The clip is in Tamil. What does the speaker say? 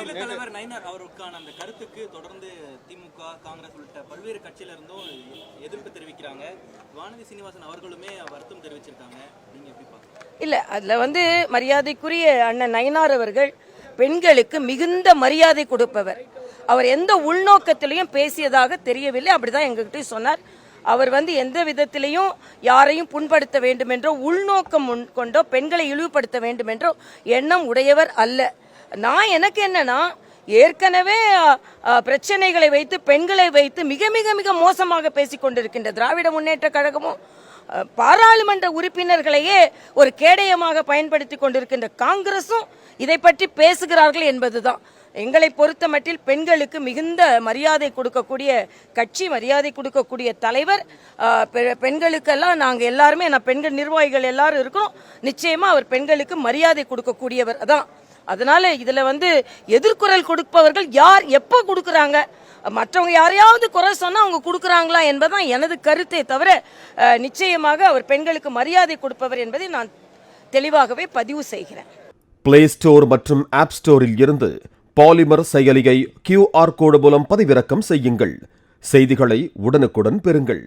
மாநில தலைவர் நயினார் அவருக்கான அந்த கருத்துக்கு தொடர்ந்து திமுக, காங்கிரஸ் உள்ளிட்ட பல்வேறு கட்சியில இருந்தும் எதிர்ப்பு தெரிவிக்கிறாங்க. வானதி சீனிவாசன் அவர்களுமே வருத்தம் தெரிவிச்சிருக்காங்க. நீங்க எப்படி பாக்குறீங்க? இல்ல, அதுல மரியாதைக்குரிய அண்ணன் நயினார் அவர்கள் பெண்களுக்கு மிகுந்த மரியாதை கொடுப்பவர். அவர் எந்த உள்நோக்கத்திலையும் பேசியதாக தெரியவில்லை. அப்படிதான் எங்ககிட்ட சொன்னார். அவர் எந்த விதத்திலையும் யாரையும் புண்படுத்த வேண்டும் என்றோ, உள்நோக்கம் கொண்டோ, பெண்களை இழிவுபடுத்த வேண்டும் என்றோ எண்ணம் உடையவர் அல்ல. நான் எனக்கு என்னன்னா, ஏற்கனவே பிரச்சனைகளை வைத்து, பெண்களை வைத்து மிக மிக மிக மோசமாக பேசிக் கொண்டிருக்கின்ற திராவிட முன்னேற்ற கழகமும், பாராளுமன்ற உறுப்பினர்களையே ஒரு கேடயமாக பயன்படுத்தி கொண்டிருக்கின்ற காங்கிரசும் இதை பற்றி பேசுகிறார்கள் என்பதுதான். எங்களை பொறுத்த மட்டில் பெண்களுக்கு மிகுந்த மரியாதை கொடுக்கக்கூடிய கட்சி, மரியாதை கொடுக்கக்கூடிய தலைவர். பெண்களுக்கெல்லாம் நாங்கள் எல்லாருமே, பெண்கள் நிர்வாகிகள் எல்லாரும் இருக்கிறோம். நிச்சயமா அவர் பெண்களுக்கு மரியாதை கொடுக்கக்கூடியவர் தான். அதனால இதுல எதிர்குரல் கொடுப்பவர்கள் யார், எப்ப கொடுக்கறாங்க, மற்றவங்க யாரையாவது குறை சொன்னா அவங்க கொடுக்கறாங்களா என்பதுதான் எனது கருத்தே தவிர, நிச்சயமாக அவர் பெண்களுக்கு மரியாதை கொடுப்பவர் என்பதை நான் தெளிவாகவே பதிவு செய்கிறேன். பிளே ஸ்டோர் மற்றும் ஆப் ஸ்டோரில் இருந்து பாலிமர் செயலியை QR கோடு மூலம் பதிவிறக்கம் செய்யுங்கள். செய்திகளை உடனுக்குடன் பெறுங்கள்.